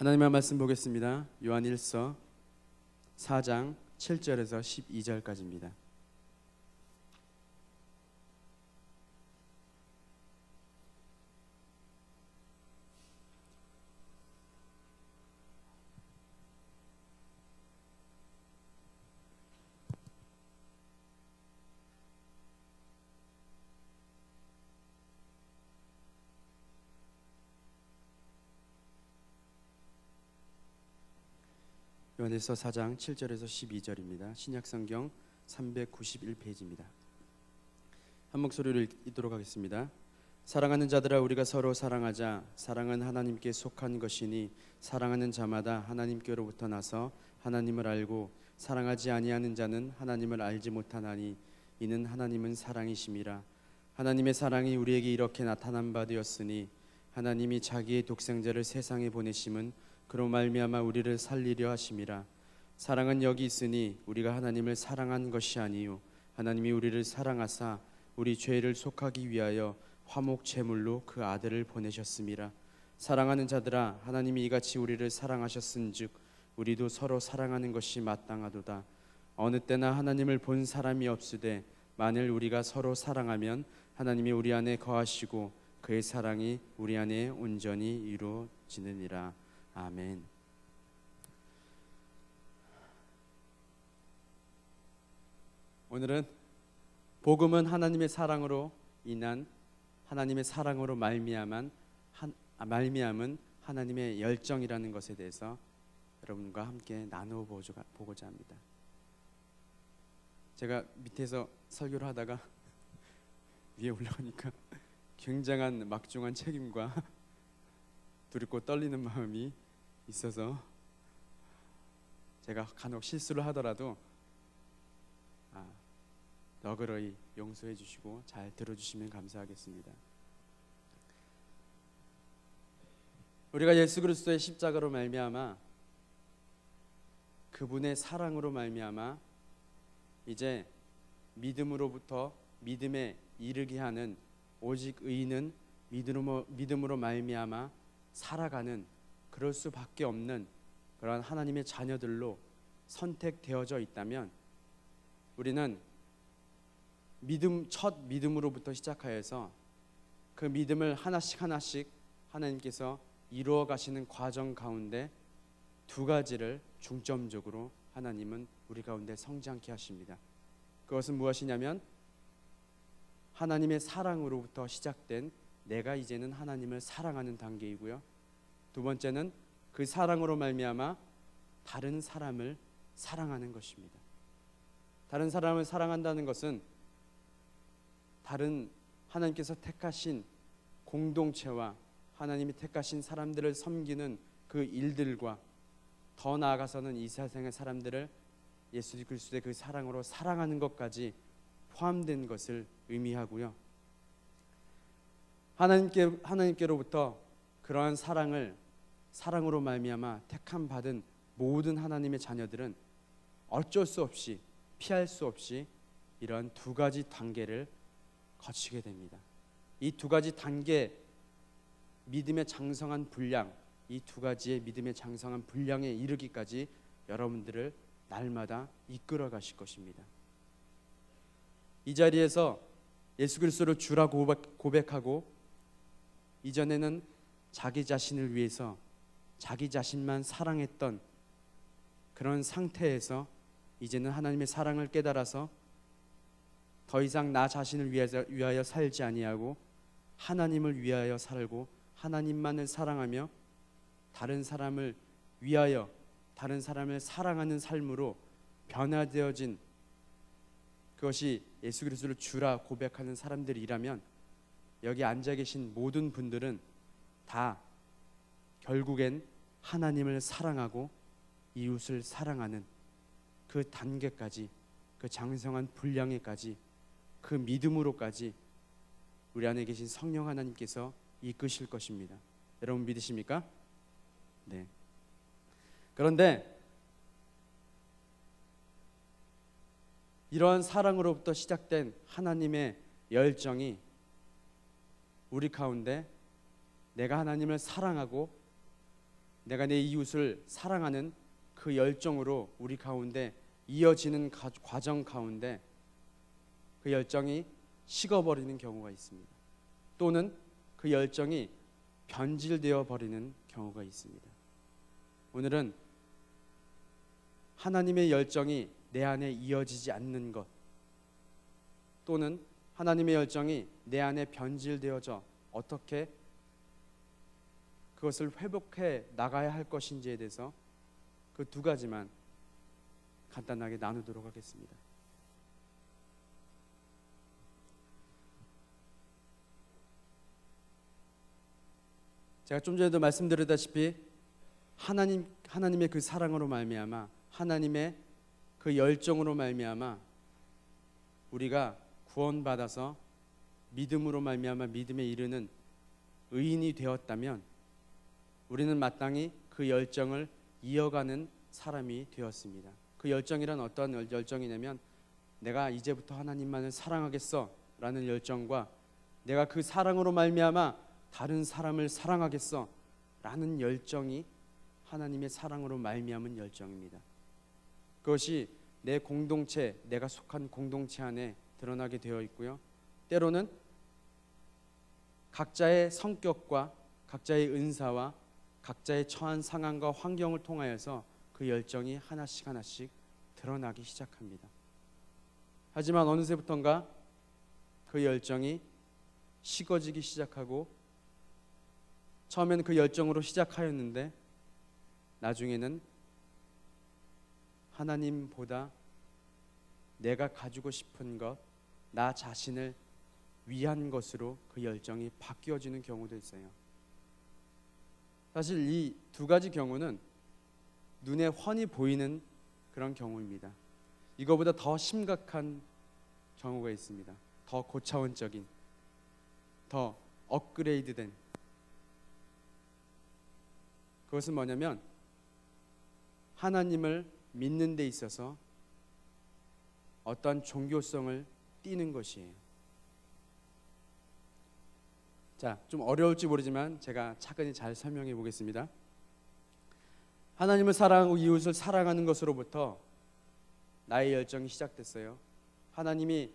하나님의 말씀 보겠습니다. 요한일서 4장 7절에서 12절까지입니다. 요한일서 4장 7절에서 12절입니다. 신약성경 391페이지입니다. 한 목소리로 읽도록 하겠습니다. 사랑하는 자들아, 우리가 서로 사랑하자. 사랑은 하나님께 속한 것이니 사랑하는 자마다 하나님께로부터 나서 하나님을 알고 사랑하지 아니하는 자는 하나님을 알지 못하나니 이는 하나님은 사랑이심이라. 하나님의 사랑이 우리에게 이렇게 나타난 바 되었으니 하나님이 자기의 독생자를 세상에 보내심은 그로 말미암아 우리를 살리려 하심이라. 사랑은 여기 있으니 우리가 하나님을 사랑한 것이 아니요 하나님이 우리를 사랑하사 우리 죄를 속하기 위하여 화목 제물로 그 아들을 보내셨음이라. 사랑하는 자들아, 하나님이 이같이 우리를 사랑하셨은즉 우리도 서로 사랑하는 것이 마땅하도다. 어느 때나 하나님을 본 사람이 없으되 만일 우리가 서로 사랑하면 하나님이 우리 안에 거하시고 그의 사랑이 우리 안에 온전히 이루어지느니라. 아멘. 오늘은 복음은 하나님의 사랑으로 인한 하나님의 사랑으로 말미암은 하나님의 열정이라는 것에 대해서 여러분과 함께 나누어보고자 합니다. 제가 밑에서 설교를 하다가 위에 올라가니까 굉장한 막중한 책임과 두렵고 떨리는 마음이 있어서 제가 간혹 실수를 하더라도 너그러이 용서해 주시고 잘 들어주시면 감사하겠습니다. 우리가 예수 그리스도의 십자가로 말미암아 그분의 사랑으로 말미암아 이제 믿음으로부터 믿음에 이르게 하는 오직 의인은 믿음으로 말미암아 살아가는 그럴 수밖에 없는 그러한 하나님의 자녀들로 선택되어져 있다면 우리는 첫 믿음으로부터 시작하여서 그 믿음을 하나씩 하나님께서 이루어 가시는 과정 가운데 두 가지를 중점적으로 하나님은 우리 가운데 성장케 하십니다. 그것은 무엇이냐면 하나님의 사랑으로부터 시작된 내가 이제는 하나님을 사랑하는 단계이고요. 두 번째는 그 사랑으로 말미암아 다른 사람을 사랑하는 것입니다. 다른 사람을 사랑한다는 것은 다른 하나님께서 택하신 공동체와 하나님이 택하신 사람들을 섬기는 그 일들과 더 나아가서는 이 세상의 사람들을 예수 그리스도의 그 사랑으로 사랑하는 것까지 포함된 것을 의미하고요. 하나님께로부터 그러한 사랑으로 말미암아 택함 받은 모든 하나님의 자녀들은 어쩔 수 없이 피할 수 없이 이러한 두 가지 단계를 거치게 됩니다. 이 두 가지 단계 믿음의 장성한 분량, 이 두 가지의 믿음의 장성한 분량에 이르기까지 여러분들을 날마다 이끌어 가실 것입니다. 이 자리에서 예수 그리스도를 주라 고백하고 이전에는 자기 자신을 위해서 자기 자신만 사랑했던 그런 상태에서 이제는 하나님의 사랑을 깨달아서 더 이상 나 자신을 위하여 살지 아니하고 하나님을 위하여 살고 하나님만을 사랑하며 다른 사람을 위하여 다른 사람을 사랑하는 삶으로 변화되어진 그것이 예수 그리스도를 주라 고백하는 사람들이라면 여기 앉아 계신 모든 분들은 다 결국엔 하나님을 사랑하고 이웃을 사랑하는 그 단계까지, 그 장성한 분량에까지, 그 믿음으로까지 우리 안에 계신 성령 하나님께서 이끄실 것입니다. 여러분 믿으십니까? 네. 그런데 이러한 사랑으로부터 시작된 하나님의 열정이 우리 가운데 내가 하나님을 사랑하고 내가 내 이웃을 사랑하는 그 열정으로 우리 가운데 이어지는 과정 가운데 그 열정이 식어버리는 경우가 있습니다. 또는 그 열정이 변질되어 버리는 경우가 있습니다. 오늘은 하나님의 열정이 내 안에 이어지지 않는 것, 또는 하나님의 열정이 내 안에 변질되어져 어떻게 그것을 회복해 나가야 할 것인지에 대해서 그 두 가지만 간단하게 나누도록 하겠습니다. 제가 좀 전에도 말씀드렸다시피 하나님의 그 사랑으로 말미암아, 하나님의 그 열정으로 말미암아 우리가 구원받아서 믿음으로 말미암아 믿음에 이르는 의인이 되었다면 우리는 마땅히 그 열정을 이어가는 사람이 되었습니다. 그 열정이란 어떤 열정이냐면 내가 이제부터 하나님만을 사랑하겠어 라는 열정과 내가 그 사랑으로 말미암아 다른 사람을 사랑하겠어 라는 열정이 하나님의 사랑으로 말미암은 열정입니다. 그것이 내 공동체, 내가 속한 공동체 안에 드러나게 되어 있고요. 때로는 각자의 성격과 각자의 은사와 각자의 처한 상황과 환경을 통하여서 그 열정이 하나씩 드러나기 시작합니다. 하지만 어느새부턴가 그 열정이 식어지기 시작하고 처음에는 그 열정으로 시작하였는데 나중에는 하나님보다 내가 가지고 싶은 것, 나 자신을 위한 것으로 그 열정이 바뀌어지는 경우도 있어요. 사실 이 두 가지 경우는 눈에 훤히 보이는 그런 경우입니다. 이거보다 더 심각한 경우가 있습니다. 더 고차원적인, 더 업그레이드된. 그것은 뭐냐면 하나님을 믿는 데 있어서 어떠한 종교성을 띠는 것이에요. 자, 좀 어려울지 모르지만 제가 차근히 잘 설명해 보겠습니다. 하나님을 사랑하고 이웃을 사랑하는 것으로부터 나의 열정이 시작됐어요. 하나님이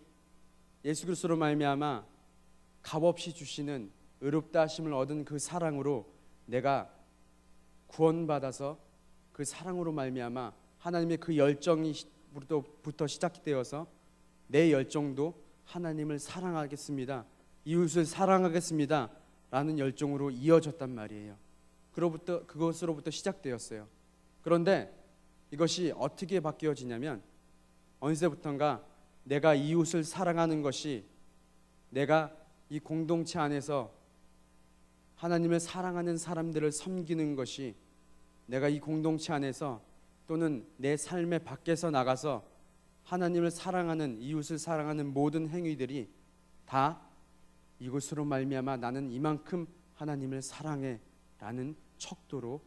예수 그리스도로 말미암아 값없이 주시는 의롭다 하심을 얻은 그 사랑으로 내가 구원받아서 그 사랑으로 말미암아 하나님의 그 열정부터 시작되어서 내 열정도 하나님을 사랑하겠습니다, 이웃을 사랑하겠습니다 라는 열정으로 이어졌단 말이에요. 그것으로부터 시작되었어요. 그런데 이것이 어떻게 바뀌어지냐면 어느새부턴가 내가 이웃을 사랑하는 것이, 내가 이 공동체 안에서 하나님을 사랑하는 사람들을 섬기는 것이, 내가 이 공동체 안에서 또는 내 삶의 밖에서 나가서 하나님을 사랑하는, 이웃을 사랑하는 모든 행위들이 다 이것으로 말미암아 나는 이만큼 하나님을 사랑해 라는 척도로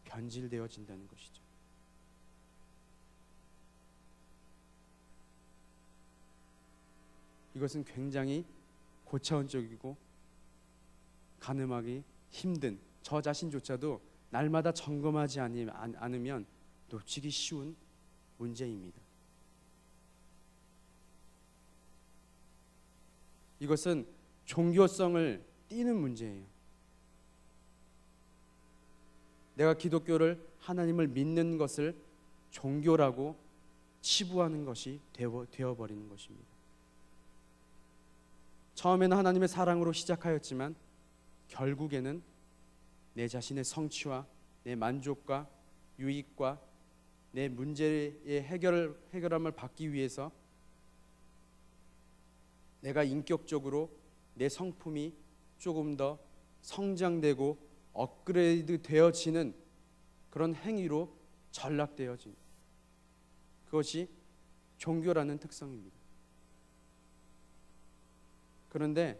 변질되어진다는 것이죠. 이것은 굉장히 고차원적이고 가늠하기 힘든, 저 자신조차도 날마다 점검하지 않으면 놓치기 쉬운 문제입니다. 이것은 종교성을 띠는 문제예요. 내가 기독교를, 하나님을 믿는 것을 종교라고 치부하는 것이 되어버리는 것입니다. 처음에는 하나님의 사랑으로 시작하였지만 결국에는 내 자신의 성취와 내 만족과 유익과 내 문제의 해결함을 받기 위해서 내가 인격적으로 내 성품이 조금 더 성장되고 업그레이드 되어지는 그런 행위로 전락되어진, 그것이 종교라는 특성입니다. 그런데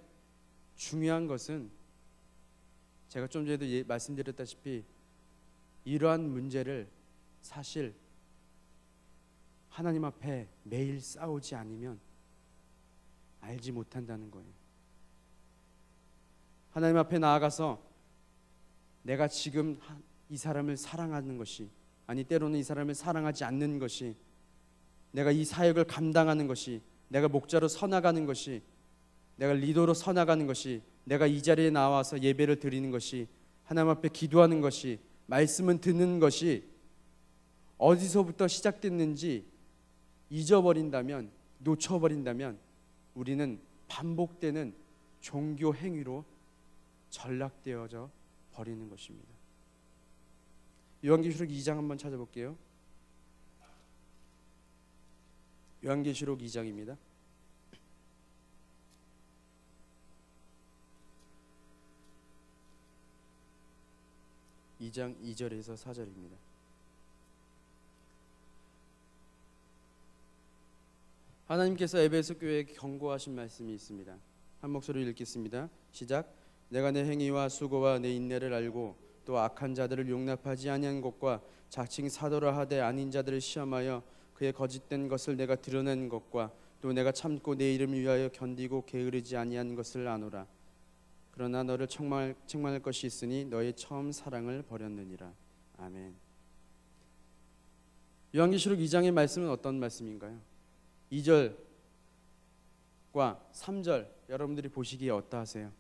중요한 것은 제가 좀 전에도 말씀드렸다시피 이러한 문제를 사실 하나님 앞에 매일 싸우지 않으면 알지 못한다는 거예요. 하나님 앞에 나아가서 내가 지금 이 사람을 사랑하는 것이, 아니 때로는 이 사람을 사랑하지 않는 것이, 내가 이 사역을 감당하는 것이, 내가 목자로 서나가는 것이, 내가 리더로 서나가는 것이, 내가 이 자리에 나와서 예배를 드리는 것이, 하나님 앞에 기도하는 것이, 말씀을 듣는 것이 어디서부터 시작됐는지 잊어버린다면, 놓쳐버린다면 우리는 반복되는 종교 행위로 전락되어져 버리는 것입니다. 요한계시록 2장 한번 찾아볼게요. 요한계시록 2장입니다. 2장 2절에서 4절입니다. 하나님께서 에베소 교회에 경고하신 말씀이 있습니다. 한 목소리로 읽겠습니다. 시작. 내가 내 행위와 수고와 내 인내를 알고 또 악한 자들을 용납하지 아니한 것과 자칭 사도라 하되 아닌 자들을 시험하여 그의 거짓된 것을 내가 드러낸 것과 또 내가 참고 내 이름을 위하여 견디고 게으르지 아니한 것을 아노라. 그러나 너를 책망할 것이 있으니 너의 처음 사랑을 버렸느니라. 아멘. 요한계시록 2장의 말씀은 어떤 말씀인가요? 2절과 3절 여러분들이 보시기에 어떠하세요?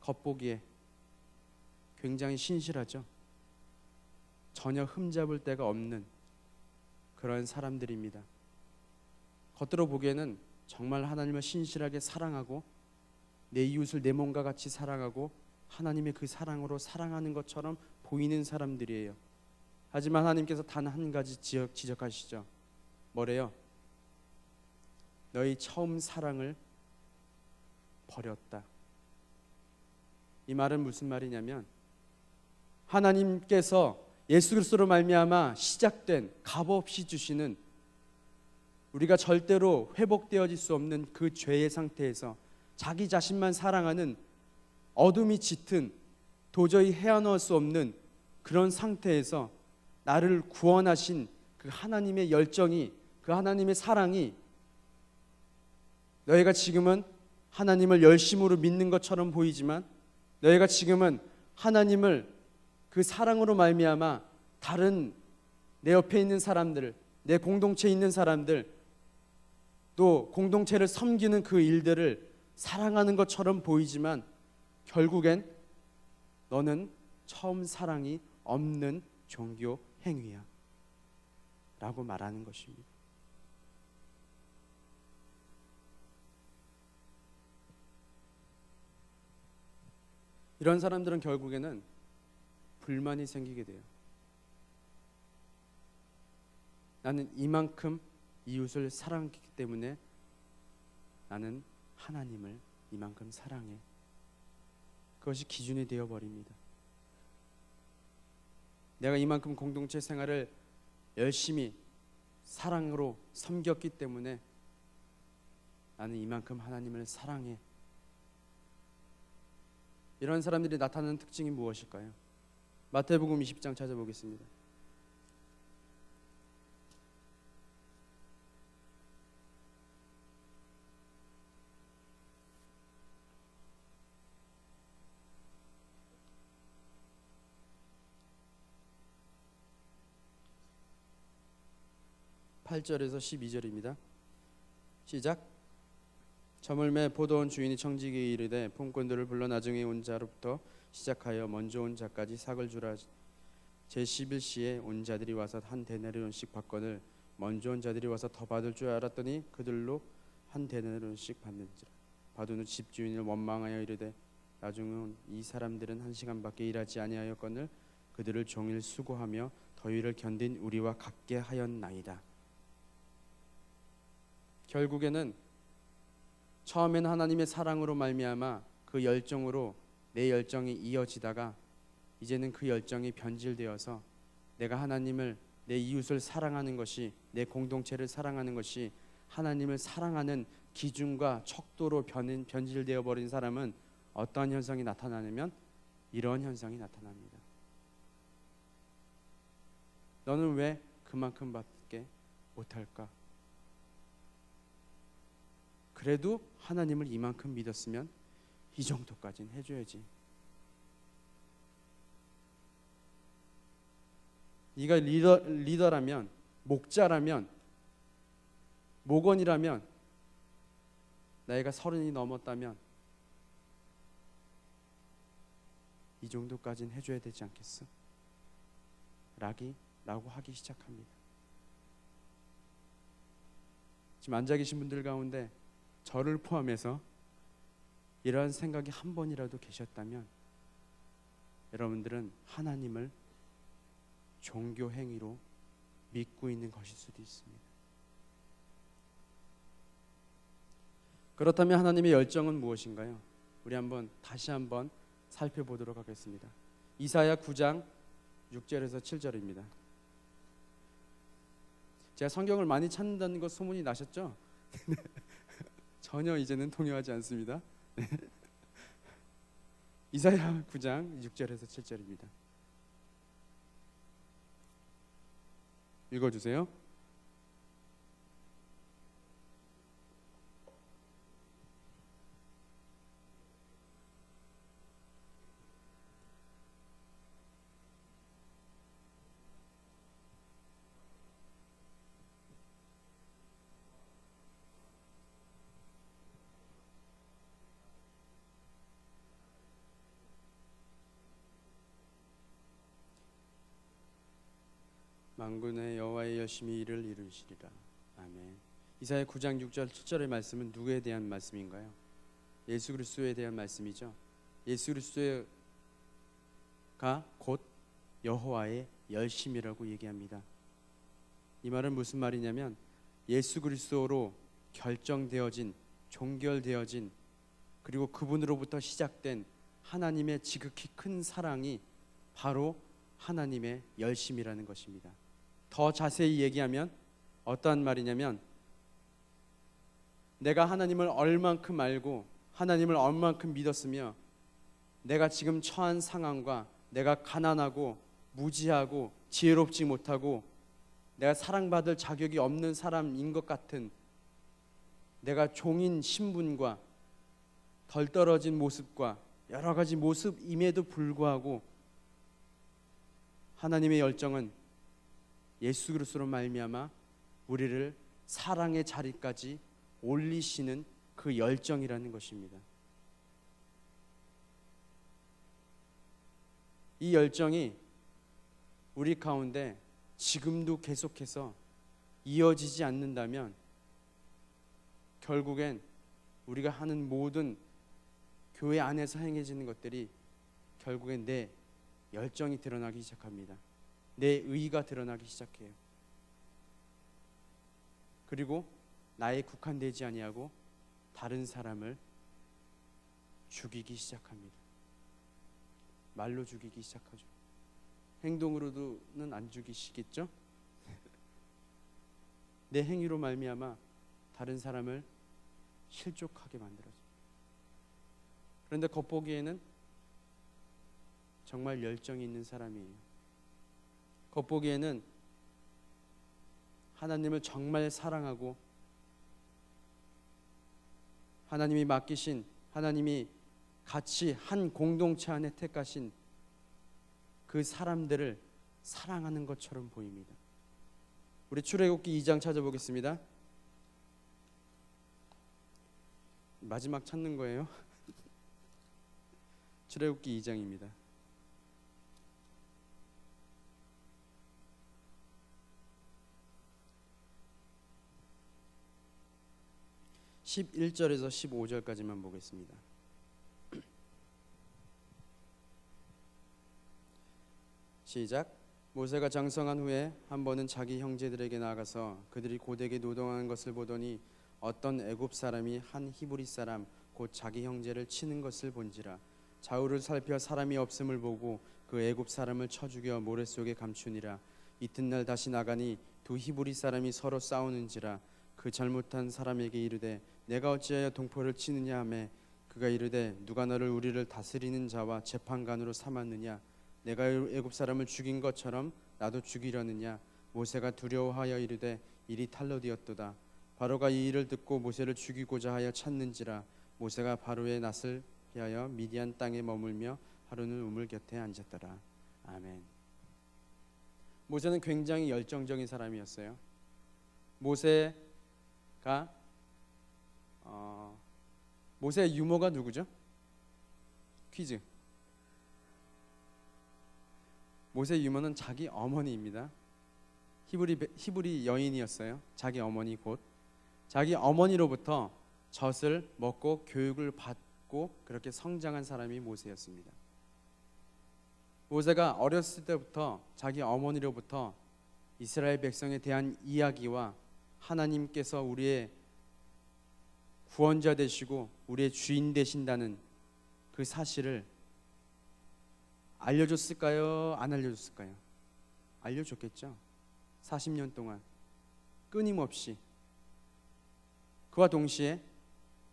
겉보기에 굉장히 신실하죠. 전혀 흠잡을 데가 없는 그런 사람들입니다. 겉으로 보기에는 정말 하나님을 신실하게 사랑하고 내 이웃을 내 몸과 같이 사랑하고 하나님의 그 사랑으로 사랑하는 것처럼 보이는 사람들이에요. 하지만 하나님께서 단 한 가지 지적하시죠. 뭐래요? 너희 처음 사랑을 버렸다. 이 말은 무슨 말이냐면 하나님께서 예수 그리스도로 말미암아 시작된 값없이 주시는 우리가 절대로 회복되어질 수 없는 그 죄의 상태에서 자기 자신만 사랑하는 어둠이 짙은 도저히 헤어나올 수 없는 그런 상태에서 나를 구원하신 그 하나님의 열정이, 그 하나님의 사랑이 너희가 지금은 하나님을 열심으로 믿는 것처럼 보이지만 너희가 지금은 하나님을 그 사랑으로 말미암아 다른 내 옆에 있는 사람들, 내 공동체에 있는 사람들, 또 공동체를 섬기는 그 일들을 사랑하는 것처럼 보이지만 결국엔 너는 처음 사랑이 없는 종교 행위야 라고 말하는 것입니다. 이런 사람들은 결국에는 불만이 생기게 돼요. 나는 이만큼 이웃을 사랑했기 때문에 나는 하나님을 이만큼 사랑해. 그것이 기준이 되어버립니다. 내가 이만큼 공동체 생활을 열심히 사랑으로 섬겼기 때문에 나는 이만큼 하나님을 사랑해. 이런 사람들이 나타나는 특징이 무엇일까요? 마태복음 20장 찾아보겠습니다. (8절에서 12절입니다) 시작. 저물매 포도원 주인이 청지기에 이르되 품꾼들을 불러 나중에 온 자로부터 시작하여 먼저 온 자까지 삭을 주라. 제11시에 온 자들이 와서 한 데나리온씩 받거늘 먼저 온 자들이 와서 더 받을 줄 알았더니 그들로 한 데나리온씩 받는지라. 받은 후 집주인을 원망하여 이르되 나중에 온 이 사람들은 1시간밖에 일하지 아니하였거늘 그들을 종일 수고하며 더위를 견딘 우리와 같게 하였나이다. 결국에는 처음에는 하나님의 사랑으로 말미암아 그 열정으로 내 열정이 이어지다가 이제는 그 열정이 변질되어서 내가 하나님을, 내 이웃을 사랑하는 것이, 내 공동체를 사랑하는 것이 하나님을 사랑하는 기준과 척도로 변질되어 버린 사람은 어떠한 현상이 나타나냐면 이런 현상이 나타납니다. 너는 왜 그만큼밖에 못할까? 그래도 하나님을 이만큼 믿었으면 이 정도까지는 해줘야지. 네가 리더라면, 목자라면, 목원이라면, 나이가 30이 넘었다면 이 정도까지는 해줘야 되지 않겠어? 라고 하기 시작합니다. 지금 앉아 계신 분들 가운데 저를 포함해서 이러한 생각이 한 번이라도 계셨다면 여러분들은 하나님을 종교 행위로 믿고 있는 것일 수도 있습니다. 그렇다면 하나님의 열정은 무엇인가요? 우리 다시 한번 살펴보도록 하겠습니다. 이사야 9장 6절에서 7절입니다. 제가 성경을 많이 찾는다는 것 소문이 나셨죠? 전혀 이제는 동요하지 않습니다. 이사야 9장 6절에서 7절입니다. 읽어주세요. 만군의 여호와의 열심히 일을 이루시리라. 아멘. 이사야 9장 6절 7절의 말씀은 누구에 대한 말씀인가요? 예수 그리스도에 대한 말씀이죠. 예수 그리스도가 곧 여호와의 열심이라고 얘기합니다. 이 말은 무슨 말이냐면 예수 그리스도로 결정되어진, 종결되어진, 그리고 그분으로부터 시작된 하나님의 지극히 큰 사랑이 바로 하나님의 열심이라는 것입니다. 더 자세히 얘기하면 어떠한 말이냐면 내가 하나님을 얼만큼 알고 하나님을 얼만큼 믿었으며 내가 지금 처한 상황과 내가 가난하고 무지하고 지혜롭지 못하고 내가 사랑받을 자격이 없는 사람인 것 같은 내가 종인 신분과 덜 떨어진 모습과 여러 가지 모습임에도 불구하고 하나님의 열정은 예수 그리스도로 말미암아 우리를 사랑의 자리까지 올리시는 그 열정이라는 것입니다. 이 열정이 우리 가운데 지금도 계속해서 이어지지 않는다면 결국엔 우리가 하는 모든 교회 안에서 행해지는 것들이 결국엔 내 열정이 드러나기 시작합니다. 내 의의가 드러나기 시작해요. 그리고 나에 국한되지 아니하고 다른 사람을 죽이기 시작합니다. 말로 죽이기 시작하죠. 행동으로는 안 죽이시겠죠? 내 행위로 말미암아 다른 사람을 실족하게 만들어요. 그런데 겉보기에는 정말 열정이 있는 사람이에요. 겉보기에는 하나님을 정말 사랑하고 하나님이 맡기신, 하나님이 같이 한 공동체 안에 택하신 그 사람들을 사랑하는 것처럼 보입니다. 우리 출애굽기 2장 찾아보겠습니다. 마지막 찾는 거예요. 출애굽기 2장입니다. 11절에서 15절까지만 보겠습니다. 시작. 모세가 장성한 후에 한 번은 자기 형제들에게 나가서 그들이 고되게 노동하는 것을 보더니 어떤 애굽 사람이 한 히브리 사람 곧 자기 형제를 치는 것을 본지라. 좌우를 살펴 사람이 없음을 보고 그 애굽 사람을 쳐 죽여 모래 속에 감추니라. 이튿날 다시 나가니 두 히브리 사람이 서로 싸우는지라. 그 잘못한 사람에게 이르되 내가 어찌하여 동포를 치느냐 하매 그가 이르되 누가 너를 우리를 다스리는 자와 재판관으로 삼았느냐. 내가 애굽 사람을 죽인 것처럼 나도 죽이려느냐. 모세가 두려워하여 이르되 일이 탈로 되었도다. 바로가 이 일을 듣고 모세를 죽이고자 하여 찾는지라. 모세가 바로의 낯을 피하여 미디안 땅에 머물며 하루는 우물 곁에 앉았더라. 아멘. 모세는 굉장히 열정적인 사람이었어요. 모세가 모세의 유모가 누구죠? 퀴즈. 모세의 유모는 자기 어머니입니다. 히브리 여인이었어요. 자기 어머니 곧 자기 어머니로부터 젖을 먹고 교육을 받고 그렇게 성장한 사람이 모세였습니다. 모세가 어렸을 때부터 자기 어머니로부터 이스라엘 백성에 대한 이야기와 하나님께서 우리의 구원자 되시고 우리의 주인 되신다는 그 사실을 알려줬을까요? 안 알려줬을까요? 알려줬겠죠. 40년 동안 끊임없이. 그와 동시에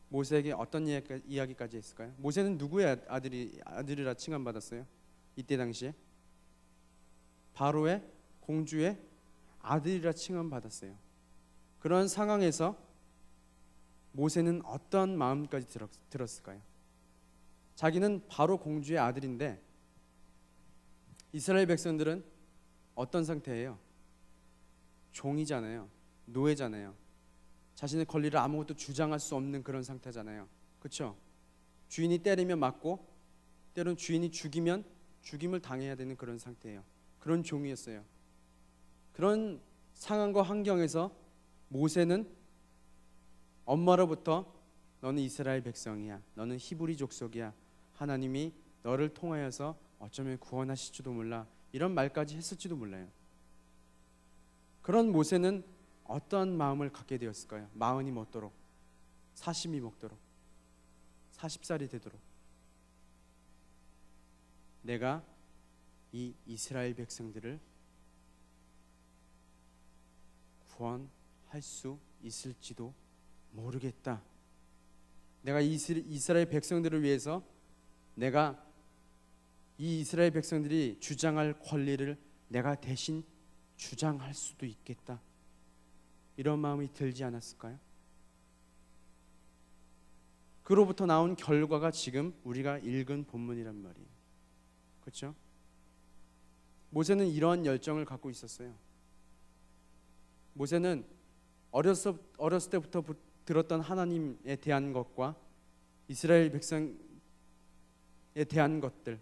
모세에게 어떤 이야기까지 했을까요? 모세는 누구의 아들이라 칭함받았어요? 이때 당시에 바로의 공주의 아들이라 칭함받았어요. 그런 상황에서 모세는 어떤 마음까지 들었을까요? 자기는 바로 공주의 아들인데 이스라엘 백성들은 어떤 상태예요? 종이잖아요. 노예잖아요. 자신의 권리를 아무것도 주장할 수 없는 그런 상태잖아요. 그렇죠? 주인이 때리면 맞고 때로는 주인이 죽이면 죽임을 당해야 되는 그런 상태예요. 그런 종이었어요. 그런 상황과 환경에서 모세는 엄마로부터 너는 이스라엘 백성이야. 너는 히브리 족속이야. 하나님이 너를 통하여서 어쩌면 구원하실지도 몰라. 이런 말까지 했을지도 몰라요. 그런 모세는 어떤 마음을 갖게 되었을까요? 마흔이 먹도록, 40이 먹도록, 40살이 되도록 내가 이 이스라엘 백성들을 구원할 수 있을지도 모르겠다. 내가 이스라엘 백성들을 위해서 내가 이 이스라엘 백성들이 주장할 권리를 내가 대신 주장할 수도 있겠다. 이런 마음이 들지 않았을까요? 그로부터 나온 결과가 지금 우리가 읽은 본문이란 말이에요. 그렇죠? 모세는 이러한 열정을 갖고 있었어요. 모세는 어렸을 때부터 들었던 하나님에 대한 것과 이스라엘 백성에 대한 것들,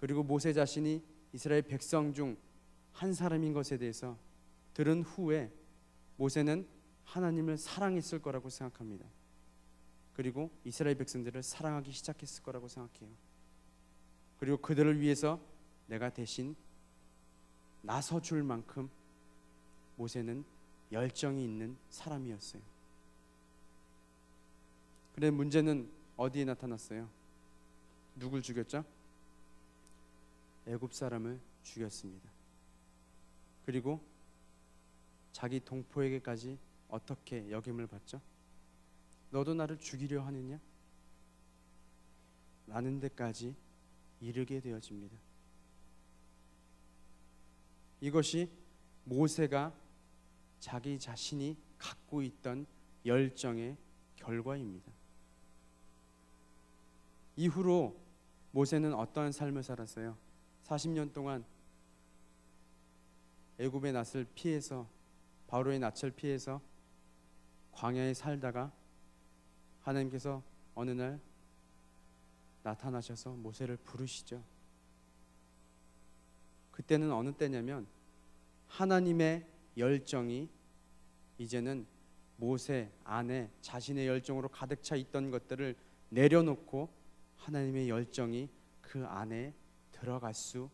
그리고 모세 자신이 이스라엘 백성 중 한 사람인 것에 대해서 들은 후에 모세는 하나님을 사랑했을 거라고 생각합니다. 그리고 이스라엘 백성들을 사랑하기 시작했을 거라고 생각해요. 그리고 그들을 위해서 내가 대신 나서줄 만큼 모세는 열정이 있는 사람이었어요. 그런데 문제는 어디에 나타났어요? 누굴 죽였죠? 애굽 사람을 죽였습니다. 그리고 자기 동포에게까지 어떻게 역임을 받죠? 너도 나를 죽이려 하느냐? 라는 데까지 이르게 되어집니다. 이것이 모세가 자기 자신이 갖고 있던 열정의 결과입니다. 이후로 모세는 어떠한 삶을 살았어요? 40년 동안 애굽의 낯을 피해서, 바로의 낯을 피해서 광야에 살다가 하나님께서 어느 날 나타나셔서 모세를 부르시죠. 그때는 어느 때냐면 하나님의 열정이 이제는 모세 안에 자신의 열정으로 가득 차 있던 것들을 내려놓고 하나님의 열정이 그 안에 들어갈 수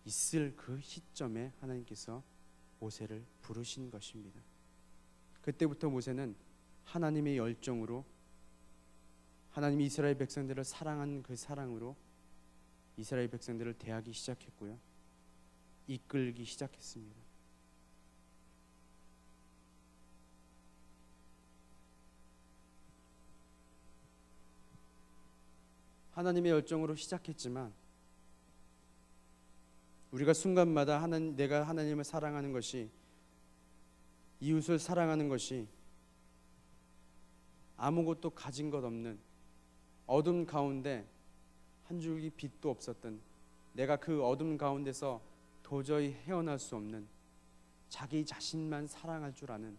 있을 그 시점에 하나님께서 모세를 부르신 것입니다. 그때부터 모세는 하나님의 열정으로, 하나님이 이스라엘 백성들을 사랑한 그 사랑으로 이스라엘 백성들을 대하기 시작했고요. 이끌기 시작했습니다. 하나님의 열정으로 시작했지만 우리가 순간마다 내가 하나님을 사랑하는 것이, 이웃을 사랑하는 것이 아무것도 가진 것 없는 어둠 가운데 한 줄기 빛도 없었던, 내가 그 어둠 가운데서 도저히 헤어날 수 없는 자기 자신만 사랑할 줄 아는,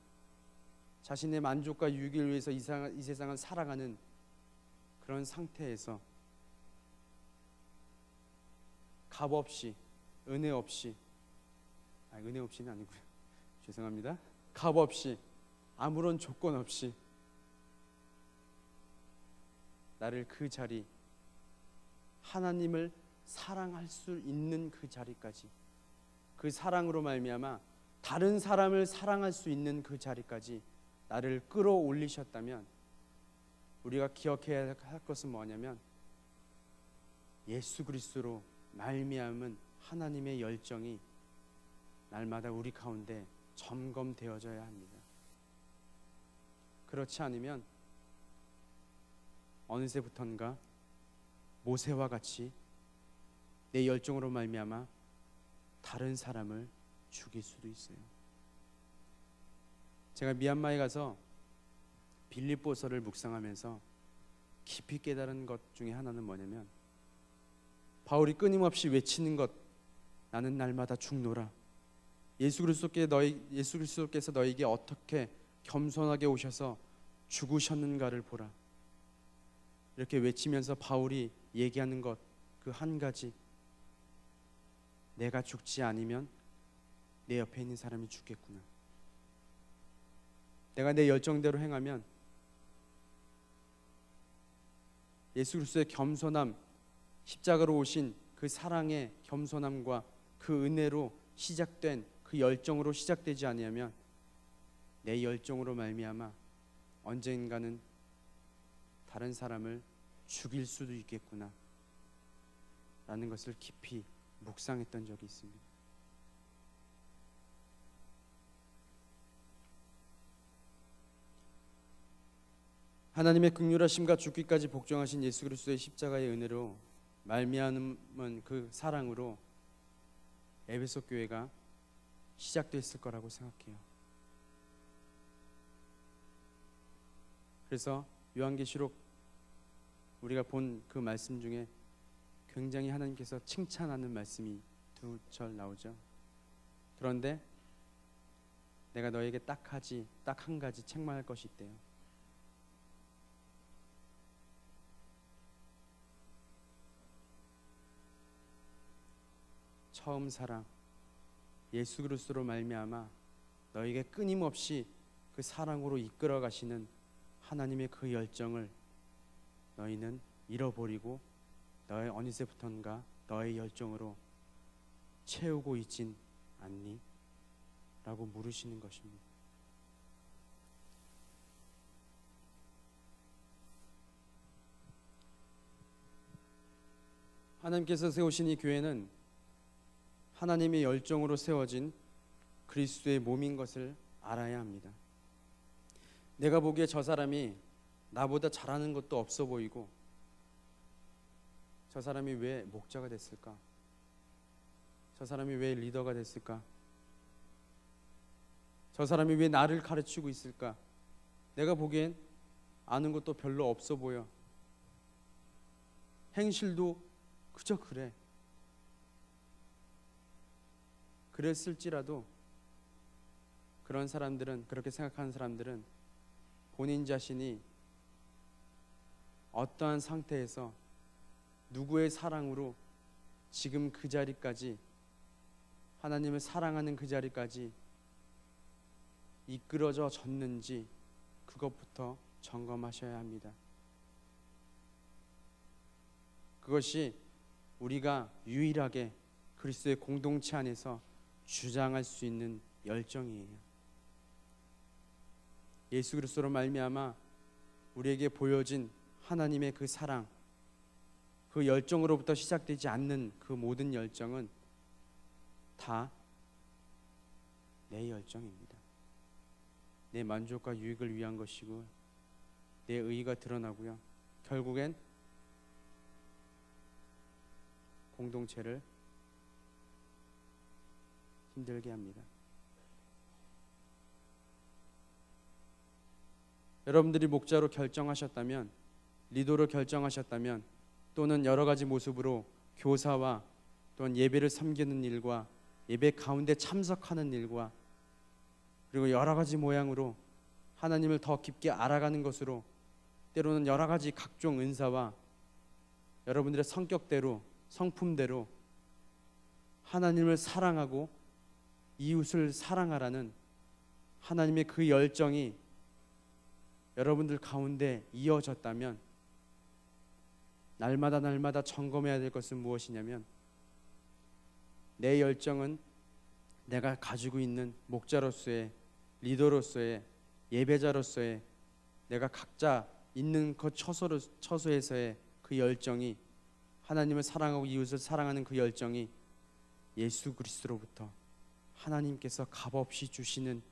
자신의 만족과 유익을 위해서 이 세상을 살아가는 그런 상태에서 값 없이, 은혜 없이, 은혜 없이는 아니고요, 죄송합니다. 값 없이, 아무런 조건 없이 나를 그 자리, 하나님을 사랑할 수 있는 그 자리까지, 그 사랑으로 말미암아 다른 사람을 사랑할 수 있는 그 자리까지 나를 끌어올리셨다면, 우리가 기억해야 할 것은 뭐냐면 예수 그리스도로 말미암은 하나님의 열정이 날마다 우리 가운데 점검되어져야 합니다. 그렇지 않으면 어느새부턴가 모세와 같이 내 열정으로 말미암아 다른 사람을 죽일 수도 있어요. 제가 미얀마에 가서 빌립보서를 묵상하면서 깊이 깨달은 것 중에 하나는 뭐냐면, 바울이 끊임없이 외치는 것, 나는 날마다 죽노라. 예수 그리스도께서 너에게 어떻게 겸손하게 오셔서 죽으셨는가를 보라. 이렇게 외치면서 바울이 얘기하는 것, 그 한 가지, 내가 죽지 않으면 내 옆에 있는 사람이 죽겠구나. 내가 내 열정대로 행하면 예수 그리스도의 겸손함, 십자가로 오신 그 사랑의 겸손함과 그 은혜로 시작된 그 열정으로 시작되지 아니하면 내 열정으로 말미암아 언젠가는 다른 사람을 죽일 수도 있겠구나 라는 것을 깊이 묵상했던 적이 있습니다. 하나님의 긍휼하심과 죽기까지 복종하신 예수 그리스도의 십자가의 은혜로 말미암은 그 사랑으로 에베소 교회가 시작됐을 거라고 생각해요. 그래서 요한계시록 우리가 본 그 말씀 중에 굉장히 하나님께서 칭찬하는 말씀이 2절 나오죠. 그런데 내가 너에게 딱 한 가지 책망할 것이 있대요. 처음 사랑 예수 그리스도로 말미암아 너에게 끊임없이 그 사랑으로 이끌어 가시는 하나님의 그 열정을 너희는 잃어버리고 너의 어느새부턴가 너의 열정으로 채우고 있진 않니? 라고 물으시는 것입니다. 하나님께서 세우신 이 교회는 하나님의 열정으로 세워진 그리스도의 몸인 것을 알아야 합니다. 내가 보기에 저 사람이 나보다 잘하는 것도 없어 보이고, 저 사람이 왜 목자가 됐을까? 저 사람이 왜 리더가 됐을까? 저 사람이 왜 나를 가르치고 있을까? 내가 보기엔 아는 것도 별로 없어 보여. 행실도 그저 그래. 그랬을지라도 그런 사람들은, 그렇게 생각하는 사람들은 본인 자신이 어떠한 상태에서 누구의 사랑으로 지금 그 자리까지, 하나님을 사랑하는 그 자리까지 이끌어져 졌는지 그것부터 점검하셔야 합니다. 그것이 우리가 유일하게 그리스도의 공동체 안에서 주장할 수 있는 열정이에요. 예수 그리스도로 말미암아 우리에게 보여진 하나님의 그 사랑, 그 열정으로부터 시작되지 않는 그 모든 열정은 다 내 열정입니다. 내 만족과 유익을 위한 것이고 내 의의가 드러나고요, 결국엔 공동체를 힘들게 합니다. 여러분들이 목자로 결정하셨다면, 리더로 결정하셨다면, 또는 여러 가지 모습으로 교사와 또는 예배를 섬기는 일과 예배 가운데 참석하는 일과 그리고 여러 가지 모양으로 하나님을 더 깊게 알아가는 것으로, 때로는 여러 가지 각종 은사와 여러분들의 성격대로, 성품대로 하나님을 사랑하고 이웃을 사랑하라는 하나님의 그 열정이 여러분들 가운데 이어졌다면, 날마다 점검해야 될 것은 무엇이냐면, 내 열정은 내가 가지고 있는 목자로서의, 리더로서의, 예배자로서의 내가 각자 있는 그 처소에서의 그 열정이, 하나님을 사랑하고 이웃을 사랑하는 그 열정이 예수 그리스도로부터 하나님께서 값없이 주시는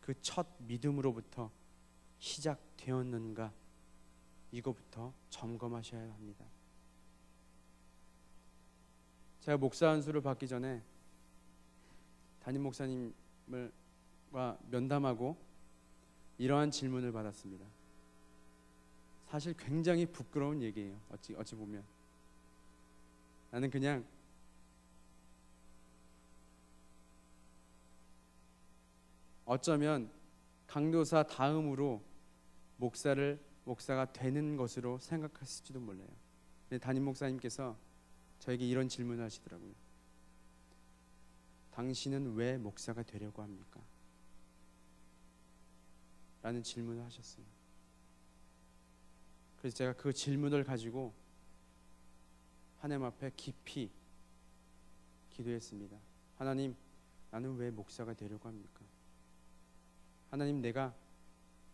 그 첫 믿음으로부터 시작되었는가, 이거부터 점검하셔야 합니다. 제가 목사 안수를 받기 전에 담임 목사님과 면담하고 이러한 질문을 받았습니다. 사실 굉장히 부끄러운 얘기예요. 어찌 보면 나는 그냥 어쩌면 강도사 다음으로 목사가 되는 것으로 생각했을지도 몰라요. 근데 담임 목사님께서 저에게 이런 질문을 하시더라고요. 당신은 왜 목사가 되려고 합니까? 라는 질문을 하셨어요. 그래서 제가 그 질문을 가지고 하나님 앞에 깊이 기도했습니다. 하나님, 나는 왜 목사가 되려고 합니까? 하나님, 내가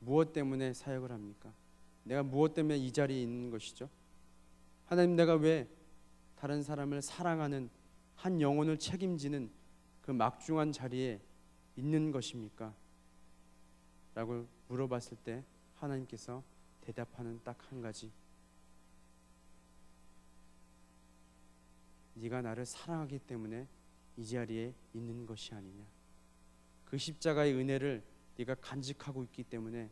무엇 때문에 사역을 합니까? 내가 무엇 때문에 이 자리에 있는 것이죠? 하나님, 내가 왜 다른 사람을 사랑하는, 한 영혼을 책임지는 그 막중한 자리에 있는 것입니까? 라고 물어봤을 때 하나님께서 대답하는 딱 한 가지, 네가 나를 사랑하기 때문에 이 자리에 있는 것이 아니냐, 그 십자가의 은혜를 네가 간직하고 있기 때문에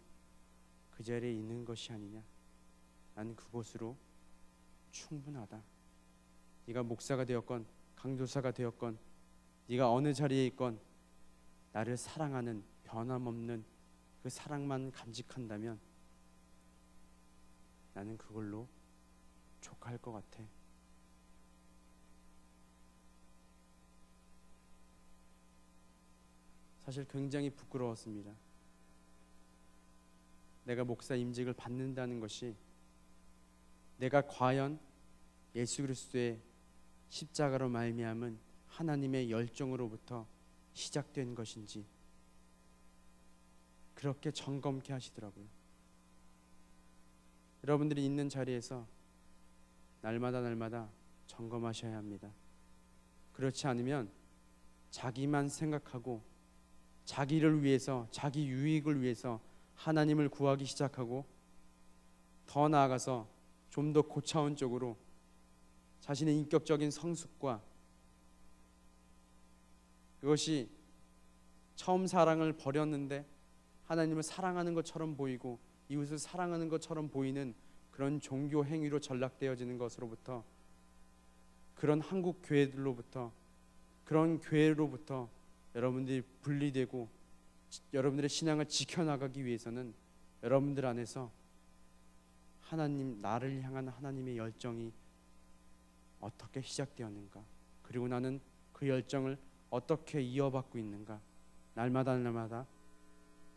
그 자리에 있는 것이 아니냐, 나는 그것으로 충분하다. 네가 목사가 되었건 강도사가 되었건 네가 어느 자리에 있건 나를 사랑하는 변함없는 그 사랑만 간직한다면 나는 그걸로 족할 것 같아. 사실 굉장히 부끄러웠습니다. 내가 목사 임직을 받는다는 것이 내가 과연 예수 그리스도의 십자가로 말미암은 하나님의 열정으로부터 시작된 것인지 그렇게 점검케 하시더라고요. 여러분들이 있는 자리에서 날마다 점검하셔야 합니다. 그렇지 않으면 자기만 생각하고 자기를 위해서, 자기 유익을 위해서 하나님을 구하기 시작하고, 더 나아가서 좀 더 고차원적으로 자신의 인격적인 성숙과, 그것이 처음 사랑을 버렸는데 하나님을 사랑하는 것처럼 보이고 이웃을 사랑하는 것처럼 보이는 그런 종교 행위로 전락되어지는 것으로부터, 그런 한국 교회들로부터, 그런 교회로부터 여러분들이 분리되고 여러분들의 신앙을 지켜나가기 위해서는 여러분들 안에서 하나님, 나를 향한 하나님의 열정이 어떻게 시작되었는가, 그리고 나는 그 열정을 어떻게 이어받고 있는가, 날마다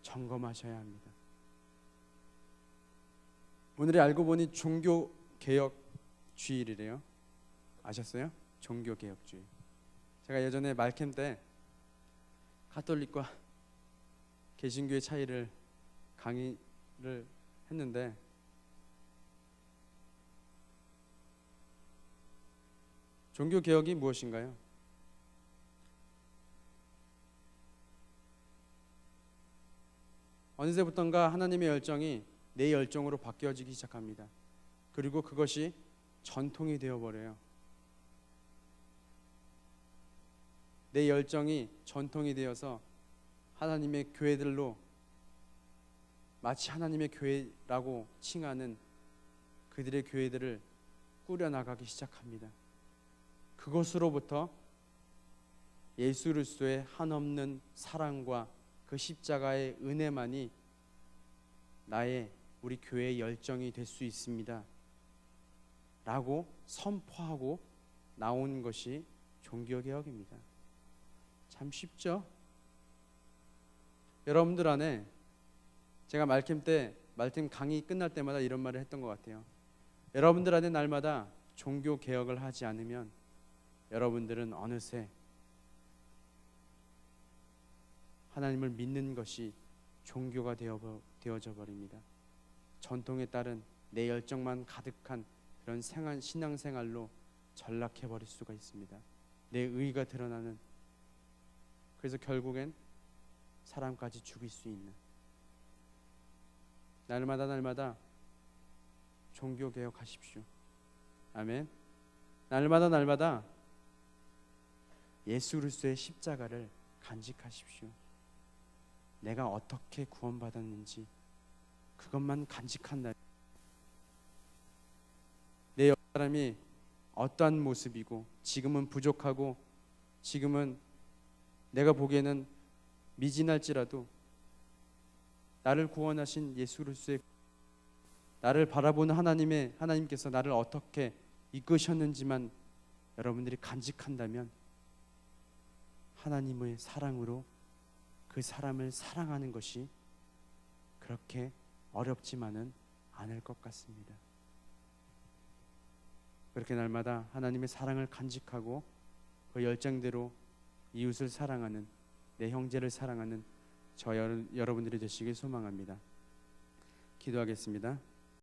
점검하셔야 합니다. 오늘이 알고 보니 종교개혁주일이래요. 아셨어요? 종교개혁주일. 제가 예전에 말캠 때 가톨릭과 개신교의 차이를 강의를 했는데, 종교개혁이 무엇인가요? 어느새부턴가 하나님의 열정이 내 열정으로 바뀌어지기 시작합니다. 그리고 그것이 전통이 되어버려요. 내 열정이 전통이 되어서 하나님의 교회들로, 마치 하나님의 교회라고 칭하는 그들의 교회들을 꾸려나가기 시작합니다. 그것으로부터 예수 그리스도의 한없는 사랑과 그 그 십자가의 은혜만이 우리 교회의 열정이 될 수 있습니다 라고 선포하고 나온 것이 종교개혁입니다. 참 쉽죠? 여러분들 안에 제가 말씀 강의 끝날 때마다 이런 말을 했던 것 같아요. 여러분들 안에 날마다 종교개혁을 하지 않으면 여러분들은 어느새 하나님을 믿는 것이 종교가 되어져 버립니다. 전통에 따른 내 열정만 가득한 그런 신앙생활로 전락해 버릴 수가 있습니다. 내 의가 드러나는, 그래서 결국엔 사람까지 죽일 수 있는, 날마다 종교개혁하십시오. 아멘. 날마다 예수 그리스도의 십자가를 간직하십시오. 내가 어떻게 구원받았는지 그것만 간직한다. 내 옆 사람이 어떠한 모습이고 지금은 부족하고 지금은 내가 보기에는 미진할지라도 나를 구원하신 예수 그리스도의, 나를 바라보는 하나님께서 나를 어떻게 이끄셨는지만 여러분들이 간직한다면 하나님의 사랑으로 그 사람을 사랑하는 것이 그렇게 어렵지만은 않을 것 같습니다. 그렇게 날마다 하나님의 사랑을 간직하고 그 열정대로 이웃을 사랑하는, 내 형제를 사랑하는 여러분들이 되시길 소망합니다. 기도하겠습니다.